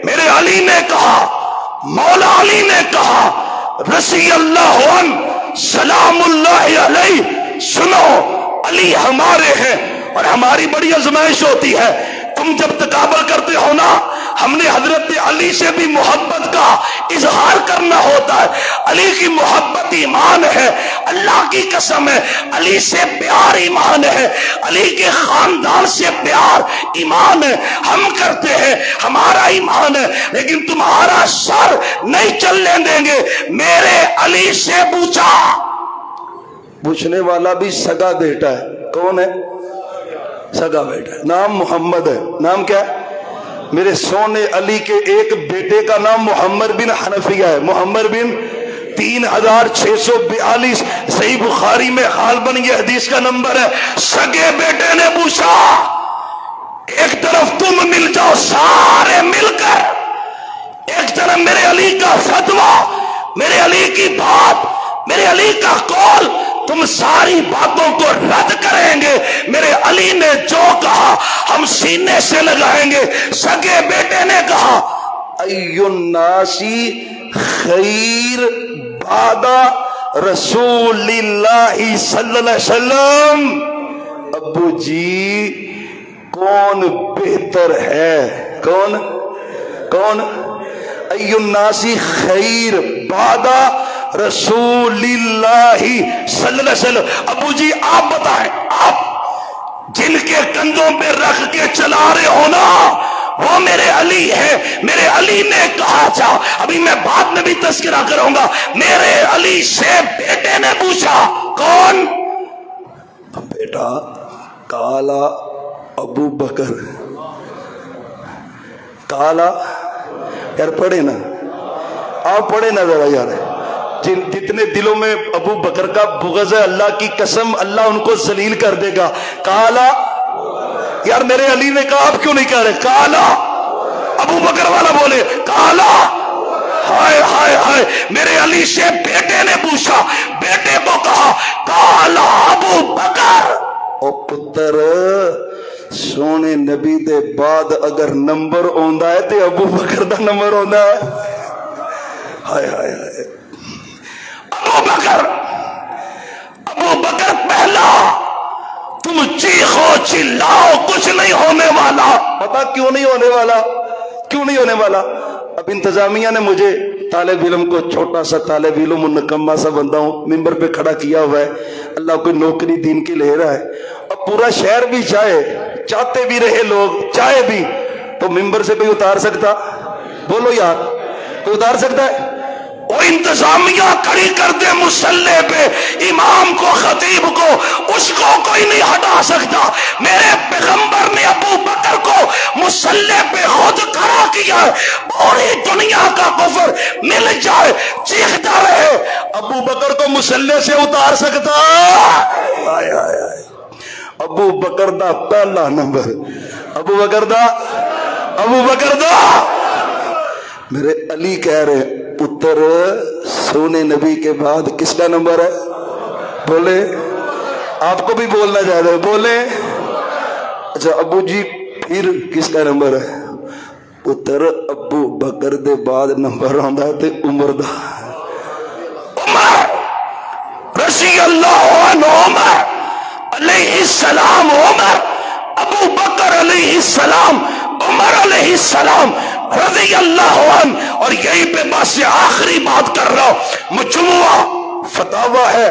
میرے علی نے کہا، مولا علی نے کہا رضی اللہ عنہ سلام اللہ علیہ، سنو علی ہمارے ہیں اور ہماری بڑی آزمائش ہوتی ہے۔ تم جب تکابر کرتے ہو نا، ہم نے حضرت علی سے بھی محبت کا اظہار کرنا ہوتا ہے۔ علی کی محبت ایمان ہے، اللہ کی قسم ہے علی سے پیار ایمان ہے، علی کے خاندان سے پیار ایمان ہے، ہم کرتے ہیں، ہمارا ایمان ہے، لیکن تمہارا سر نہیں چلنے دیں گے۔ میرے علی سے پوچھا، پوچھنے والا بھی سگا بیٹا ہے، کون ہے؟ سگا بیٹا ہے، نام محمد ہے۔ نام کیا ہے؟ میرے سونے علی کے ایک بیٹے کا نام محمد بن حنفیہ ہے، محمد بن 3642 صحیح بخاری میں حال بن یہ حدیث کا نمبر ہے۔ سگے بیٹے نے پوچھا، ایک طرف تم مل جاؤ سارے مل کر، ایک طرف میرے علی کا فتویٰ، میرے علی کی بات، میرے علی کا قول، تم ساری باتوں کو رد کریں گے۔ میرے علی نے جو کہا ہم سینے سے لگائیں گے۔ سگے بیٹے نے کہا ای الناسی خیر بعد رسول اللہ صلی اللہ علیہ وسلم، ابو جی کون بہتر ہے؟ کون کون؟ ای الناسی خیر بعد رسول اللہ صلی اللہ علیہ وسلم، ابو جی آپ بتائیں، آپ جن کے کندھوں پہ رکھ کے چلا رہے ہو نا وہ میرے علی ہے۔ میرے علی نے کہا تھا، ابھی میں بعد میں بھی تذکرہ کروں گا، میرے علی سے بیٹے نے پوچھا کون؟ بیٹا کالا ابو بکر، کالا، یار پڑھے نا، آپ پڑھے نا ذرا یار، جتنے دلوں میں ابو بکر کا بغض ہے اللہ کی قسم اللہ ان کو ذلیل کر دے گا۔ کالا، یار میرے علی نے کہا آپ کیوں نہیں کہہ رہے؟ کالا ابو بکر والا بولے کالا، ہائے ہائے ہائے۔ میرے علی سے بیٹے نے پوچھا، بیٹے کو کہا کالا ابو بکر۔ او پتر سونے نبی دے بعد اگر نمبر آندا ہے تے ابو بکر دا نمبر آندا ہے۔ ہائے ہائے ہائے، ابو بکر پہلا۔ تم چیخو چلاؤ کچھ نہیں ہونے والا۔ پتا کیوں نہیں ہونے والا؟ کیوں نہیں ہونے والا؟ اب انتظامیہ نے مجھے طالب علم کو، چھوٹا سا طالب علم نکما سا بندہ ہوں، ممبر پہ کھڑا کیا ہوا ہے، اللہ کوئی نوکری دین کی لے رہا ہے، اب پورا شہر بھی چاہتے بھی رہے لوگ، چاہے بھی، تو ممبر سے کوئی اتار سکتا؟ بولو یار، کوئی اتار سکتا ہے؟ وہ انتظامیہ کھڑی کر دے مصلی پہ امام کو، خطیب کو، اس کو کوئی نہیں ہٹا سکتا۔ میرے پیغمبر نے ابو بکر کو مصلی پہ خود کھڑا کیا ہے، پوری دنیا کا کفر مل جائے چیختا رہے، ابو بکر کو مصلی سے اتار سکتا؟ آئے آئے آئے، ابو بکر دا پہلا نمبر، ابو بکر دا میرے علی کہہ رہے پتر سونے نبی کے بعد کس کا نمبر ہے؟ بولے، آپ کو بھی بولنا چاہتے ہیں، بولے۔ اچھا ابو جی پھر کس کا نمبر ہے؟ پتر ابو بکر دے بعد نمبر آندا ہے تے عمر دا، عمر رضی اللہ عنہ، عمر علیہ السلام، عمر، ابو بکر علیہ السلام، عمر علیہ السلام رضی اللہ عنہ۔ اور یہی پہ بس آخری بات کر رہا ہوں، مجموعہ فتاوی ہے